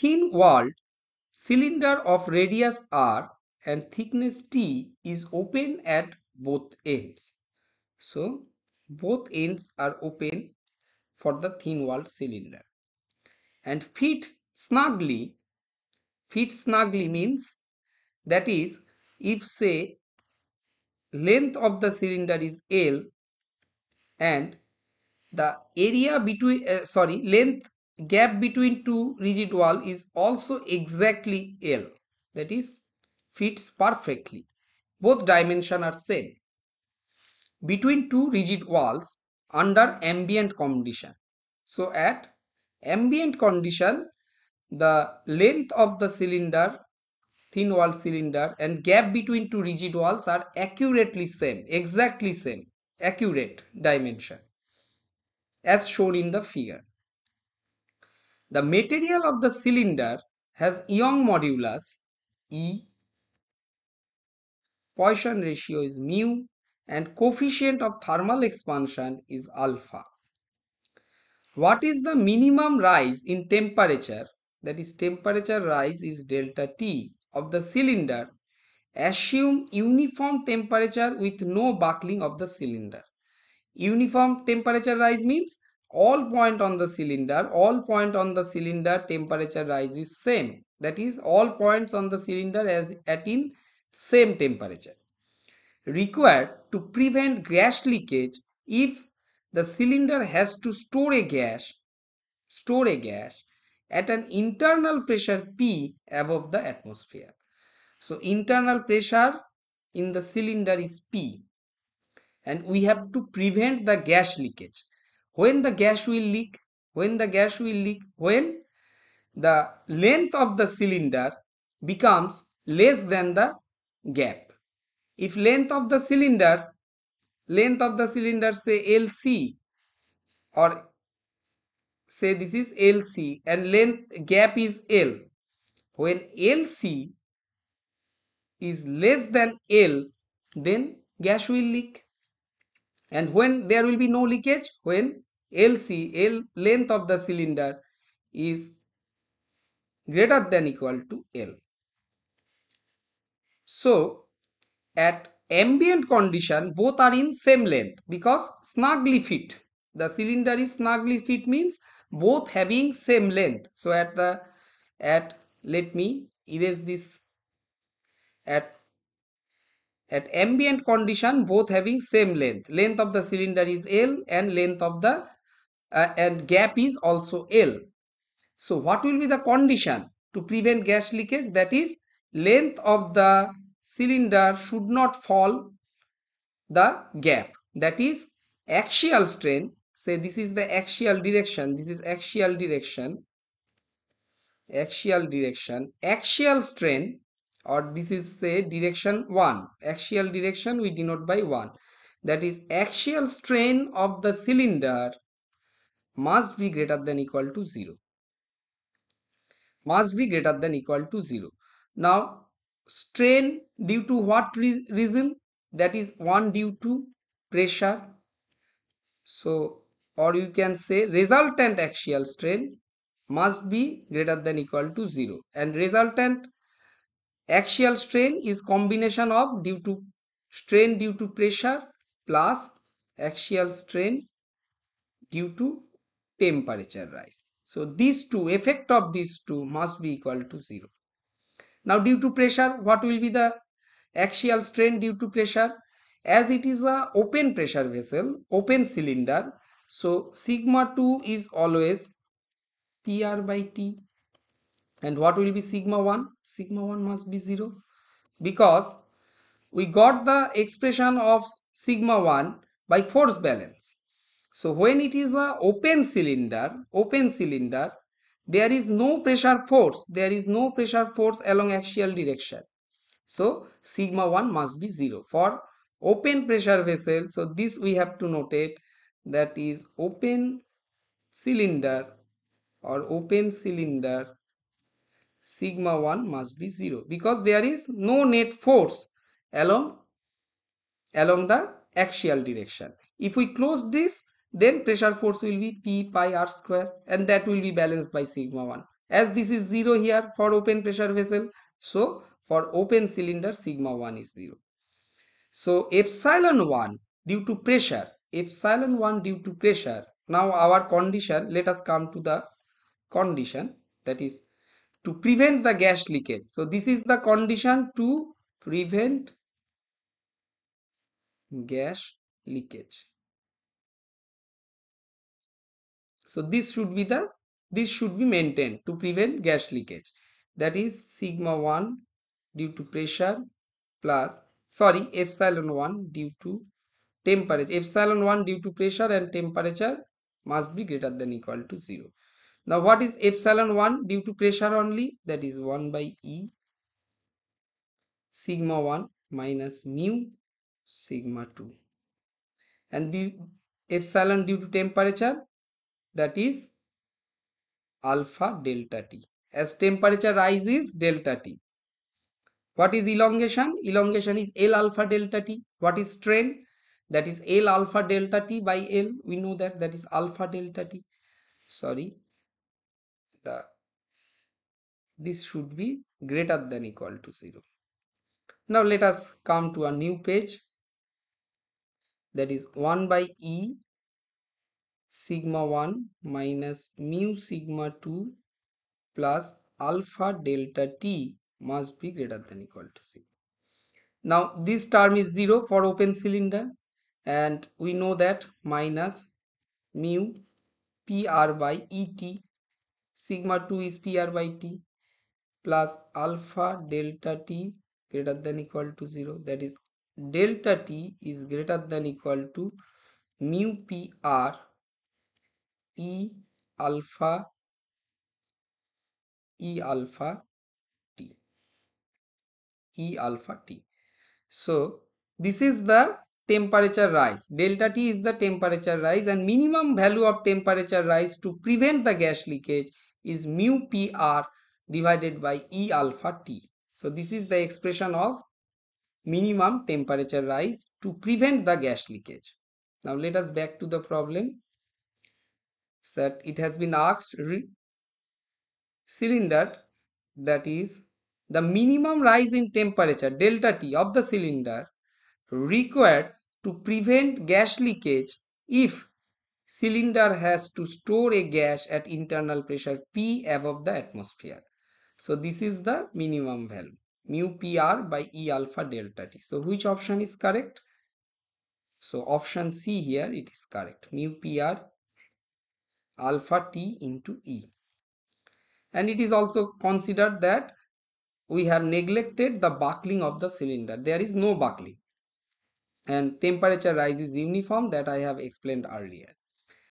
thin walled cylinder of radius r and thickness t is open at both ends. So both ends are open for the thin walled cylinder, and fit snugly means, that is, if say length of the cylinder is L and the area between length gap between two rigid wall is also exactly L, that is fits perfectly, both dimension are same between two rigid walls under ambient condition. So at ambient condition, the length of the cylinder, thin wall cylinder, and gap between two rigid walls are accurately same, exactly same, accurate dimension as shown in the figure. The material of the cylinder has Young modulus E, Poisson ratio is mu, and coefficient of thermal expansion is alpha. What is the minimum rise in temperature, that is temperature rise is delta T of the cylinder? Assume uniform temperature with no buckling of the cylinder. Uniform temperature rise means all point on the cylinder temperature rise is same, that is all points on the cylinder as at in same temperature. Required to prevent gas leakage if the cylinder has to store a gas at an internal pressure P above the atmosphere. So internal pressure in the cylinder is P, and we have to prevent the gas leakage. When the gas will leak? When the length of the cylinder becomes less than the gap. If length of the cylinder say LC, or say this is LC, and length gap is L. When LC is less than L, then gas will leak. And when there will be no leakage? When length of the cylinder is greater than equal to L. So at ambient condition, both are in same length because snugly fit. The cylinder is snugly fit means both having same length. So let me erase this. At ambient condition, both having same length of the cylinder is L, and length of the and gap is also L. So what will be the condition to prevent gas leakage? That is, length of the cylinder should not fall the gap. That is axial strain. Say this is the axial direction, this is axial strain, or this is say direction 1. Axial direction we denote by 1. That is axial strain of the cylinder must be greater than equal to 0. Now strain due to what reason? That is one due to pressure. So, or you can say resultant axial strain must be greater than equal to 0, and resultant axial strain is combination of strain due to pressure plus axial strain due to temperature rise. So these two, effect of these two must be equal to 0. Now due to pressure, what will be the axial strain due to pressure? As it is a open pressure vessel, open cylinder, so sigma 2 is always PR by T. And what will be sigma 1? Sigma 1 must be 0, because we got the expression of sigma 1 by force balance. So when it is a open cylinder, there is no pressure force along axial direction. So sigma 1 must be 0 for open pressure vessel. So this we have to notate, that is open cylinder sigma 1 must be 0, because there is no net force along the axial direction. If we close this, then pressure force will be P pi r square, and that will be balanced by sigma 1. as this is 0 here for open pressure vessel. So for open cylinder sigma 1 is 0. So epsilon 1 due to pressure, epsilon 1 due to pressure. Now our condition, let us come to the condition, that is to prevent the gas leakage. So this is the condition to prevent gas leakage. So this should be maintained to prevent gas leakage. That is sigma 1 due to pressure plus, sorry, epsilon 1 due to temperature. Epsilon 1 due to pressure and temperature must be greater than equal to 0. Now what is epsilon 1 due to pressure only? That is 1 by E sigma 1 minus mu sigma 2. And the epsilon due to temperature, that is alpha delta T. As temperature rises, delta T. What is elongation? Elongation is L alpha delta T. What is strain? That is L alpha delta T by L. We know that is alpha delta T. Sorry, this should be greater than equal to 0. Now let us come to a new page. That is 1 by E sigma 1 minus mu sigma 2 plus alpha delta T must be greater than equal to 0. Now this term is 0 for open cylinder, and we know that minus mu PR by ET, sigma 2 is PR by T, plus alpha delta T greater than equal to 0, that is delta T is greater than equal to mu PR E alpha T, E alpha T. So this is the temperature rise. Delta T is the temperature rise, and minimum value of temperature rise to prevent the gas leakage is mu PR divided by E alpha T. So this is the expression of minimum temperature rise to prevent the gas leakage. Now let us back to the problem. That it has been asked cylinder, that is the minimum rise in temperature delta T of the cylinder required to prevent gas leakage if cylinder has to store a gas at internal pressure P above the atmosphere. So this is the minimum value, mu PR by E alpha delta T. So which option is correct? So option C here, it is correct, mu PR alpha T into E. And it is also considered that we have neglected the buckling of the cylinder. There is no buckling, and temperature rise is uniform, that I have explained earlier.